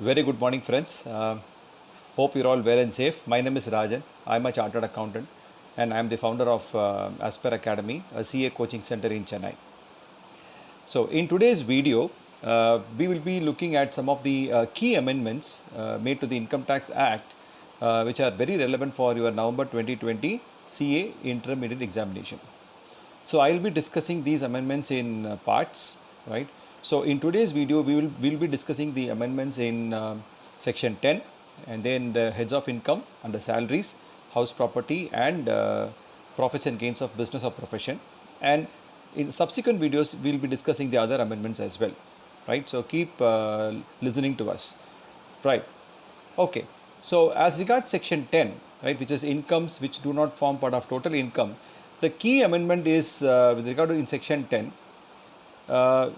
Very good morning, friends. Hope you're all well and safe. My name is Rajan. I'm a chartered accountant and I'm the founder of Asper Academy, a CA coaching center in Chennai. So, in today's video, we will be looking at some of the key amendments made to the Income Tax Act, which are very relevant for your November 2020 CA intermediate examination. So I will be discussing these amendments in parts, right? So in today's video, we'll be discussing the amendments in section 10, and then the heads of income under salaries, house property, and profits and gains of business or profession. And in subsequent videos, we'll be discussing the other amendments as well, right? So keep listening to us, right? Okay. So as regards section 10, right, which is incomes which do not form part of total income, the key amendment is with regard to in section 10,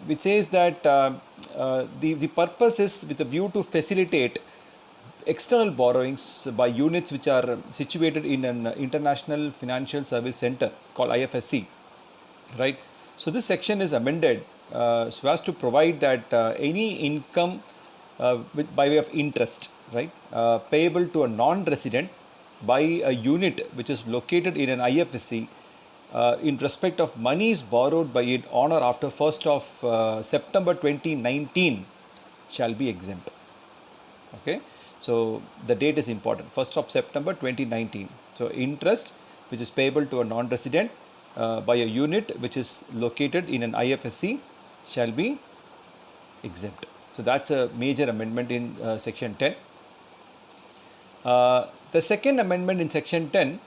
which says that the purpose is with a view to facilitate external borrowings by units which are situated in an international financial service center called IFSC, right? So this section is amended so as to provide that any income by way of interest, right, payable to a non-resident by a unit which is located in an IFSC in respect of monies borrowed by it on or after 1st of September 2019 shall be exempt. Okay, so the date is important, 1st of September 2019. So interest which is payable to a non-resident by a unit which is located in an IFSC shall be exempt. So that's a major amendment in section 10. The second amendment in section 10,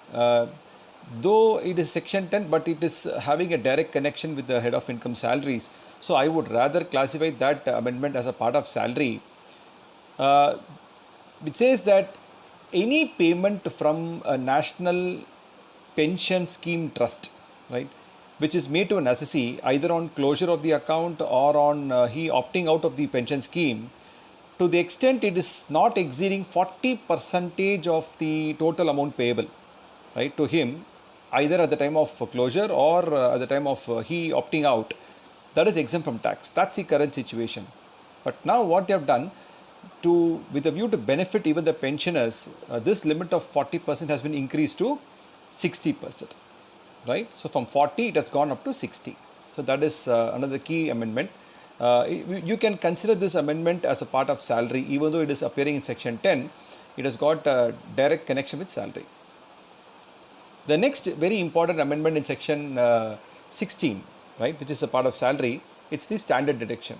though it is section 10, but it is having a direct connection with the head of income salaries. So I would rather classify that amendment as a part of salary. It says that any payment from a national pension scheme trust, right, which is made to an assessee either on closure of the account or on he opting out of the pension scheme, to the extent it is not exceeding 40% of the total amount payable, right, to him either at the time of closure or at the time of he opting out, that is exempt from tax. That's the current situation. But now what they have done, to with a view to benefit even the pensioners, this limit of 40% has been increased to 60%, right? So from 40 it has gone up to 60. So that is another key amendment. You can consider this amendment as a part of salary, even though it is appearing in section 10, it has got a direct connection with salary. The next very important amendment in section 16, right, which is a part of salary, it's the standard deduction.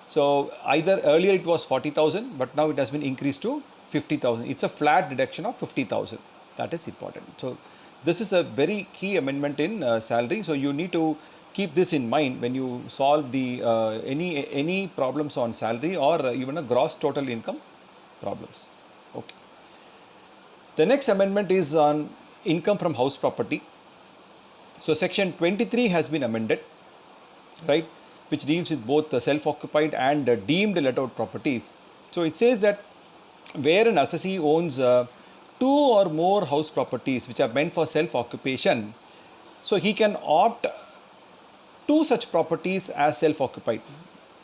So either earlier it was 40,000, but now it has been increased to 50,000. It's a flat deduction of 50,000. That is important. So this is a very key amendment in salary. So you need to keep this in mind when you solve the any problems on salary or even a gross total income problems. Okay. The next amendment is on income from house property. So section 23 has been amended, right, which deals with both the self-occupied and deemed let-out properties. So it says that where an assessee owns 2 or more house properties which are meant for self-occupation, so he can opt 2 such properties as self-occupied,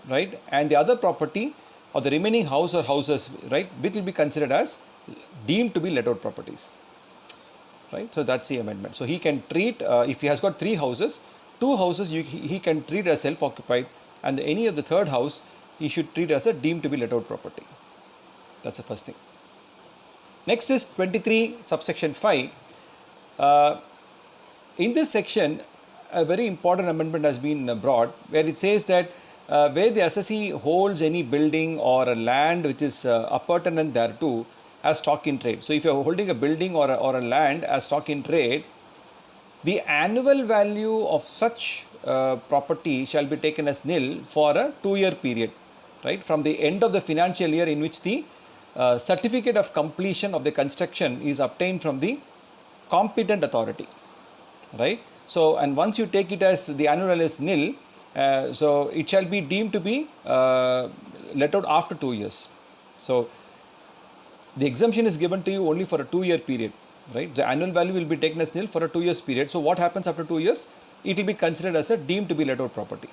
right, and the other property or the remaining house or houses, right, which will be considered as deemed to be let-out properties, right. So that's the amendment. So he can treat, if he has got 3 houses, 2 houses he can treat as self-occupied, and any of the third house he should treat as a deemed to be let-out property. That's the first thing. Next is 23 subsection 5. In this section, a very important amendment has been brought, where it says that where the assessee holds any building or a land which is appurtenant thereto as stock in trade. So if you are holding a building or a land as stock in trade, the annual value of such property shall be taken as nil for a 2-year period, right, from the end of the financial year in which the certificate of completion of the construction is obtained from the competent authority, right. So and once you take it as the annual is nil, so it shall be deemed to be let out after 2 years. So the exemption is given to you only for a 2-year period, right. The annual value will be taken as nil for a 2 years period. So what happens after 2 years? It will be considered as a deemed to be let out property.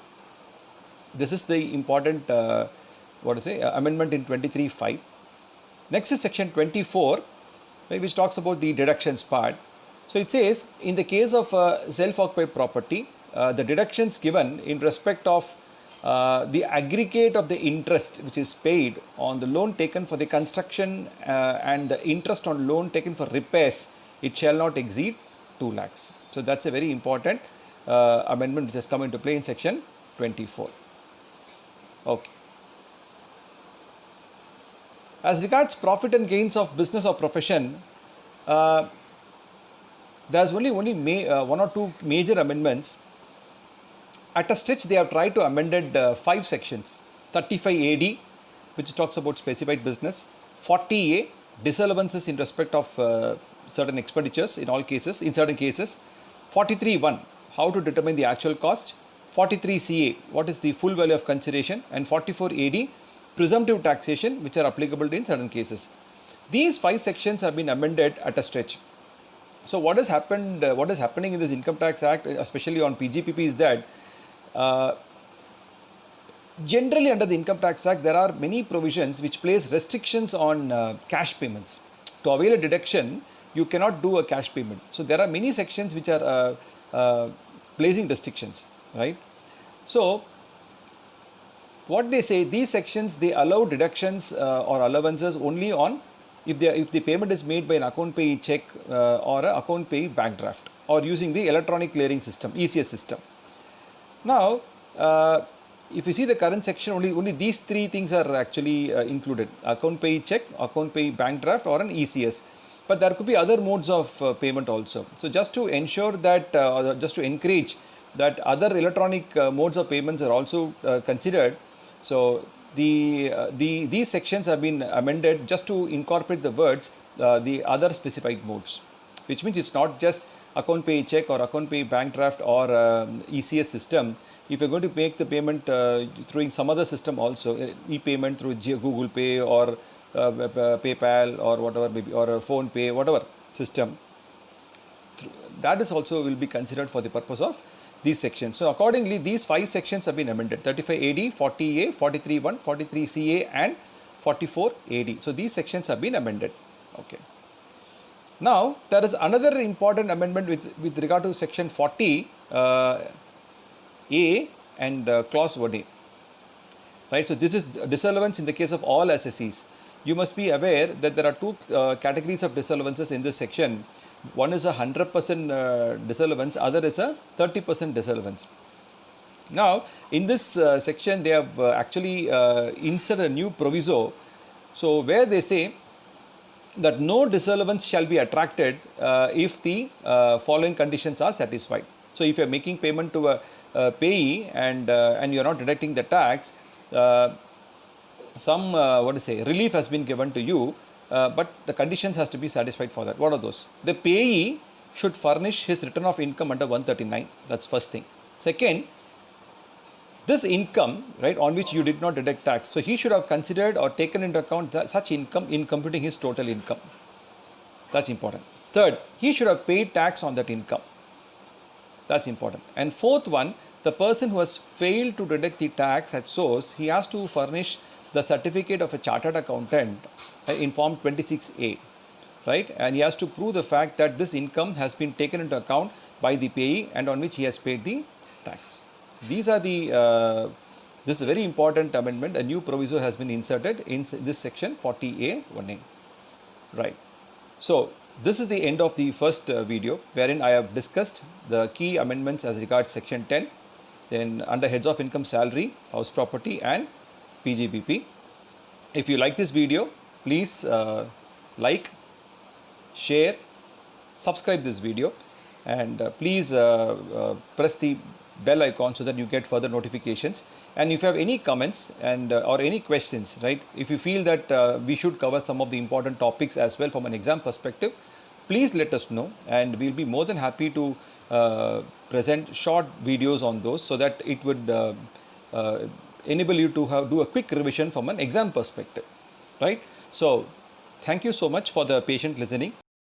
This is the important amendment in 23(5). Next is section 24, right, which talks about the deductions part. So it says, in the case of self-occupied property, the deductions given in respect of the aggregate of the interest which is paid on the loan taken for the construction and the interest on loan taken for repairs, it shall not exceed 2 lakhs. So that's a very important amendment which has come into play in section 24. Okay. As regards profit and gains of business or profession, there's only one or two major amendments. At a stretch, they have tried to amended 5 sections. 35 AD, which talks about specified business. 40A, disallowances in respect of certain expenditures in all cases, in certain cases. 43(1), how to determine the actual cost. 43CA, what is the full value of consideration. And 44 AD, presumptive taxation, which are applicable in certain cases. These 5 sections have been amended at a stretch. So what has happened, what is happening in this Income Tax Act, especially on PGPP, is that generally under the Income Tax Act, there are many provisions which place restrictions on cash payments. To avail a deduction, you cannot do a cash payment. So there are many sections which are placing restrictions, right? So what they say, these sections, they allow deductions or allowances only on if the payment is made by an account payee check or an account payee bank draft, or using the electronic clearing system, ECS system. Now, if you see the current section, only these 3 things are actually included: account payee check, account payee bank draft, or an ECS. But there could be other modes of payment also. So just to ensure that, just to encourage that other electronic modes of payments are also considered, so these sections have been amended just to incorporate the words the other specified modes, which means it's not just account pay check or account pay bank draft or ECS system. If you're going to make the payment through some other system also, e-payment through Google Pay or PayPal or whatever, maybe, or Phone Pay, whatever system, that is also will be considered for the purpose of these sections. So accordingly, these 5 sections have been amended: 35 AD, 40A, 43(1), 43CA, and 44 AD. So these sections have been amended. Okay. Now there is another important amendment with regard to section 40 A and clause 1A. Right. So this is disallowance in the case of all assessees. You must be aware that there are 2 categories of disallowances in this section. One is a 100% disallowance, other is a 30% disallowance. Now, in this section, they have actually inserted a new proviso. So, where they say that no disallowance shall be attracted if the following conditions are satisfied. So, if you are making payment to a payee and you are not deducting the tax, some relief has been given to you. But the conditions has to be satisfied for that. What are those? The payee should furnish his return of income under 139. That's first thing. Second, this income, right, on which you did not deduct tax, so he should have considered or taken into account such income in computing his total income. That's important. Third, he should have paid tax on that income. That's important. And fourth one, the person who has failed to deduct the tax at source, he has to furnish the certificate of a chartered accountant in form 26A, right? And he has to prove the fact that this income has been taken into account by the payee and on which he has paid the tax. So these are the, this is a very important amendment. A new proviso has been inserted in this section 40A 1A, right? So this is the end of the first video, wherein I have discussed the key amendments as regards section 10, then under heads of income, salary, house property, and PGBP. If you like this video, please like, share, subscribe this video, and please press the bell icon so that you get further notifications. And if you have any comments and or any questions, right, if you feel that we should cover some of the important topics as well from an exam perspective, please let us know, and we'll be more than happy to present short videos on those, so that it would enable you to do a quick revision from an exam perspective, right? So thank you so much for the patient listening.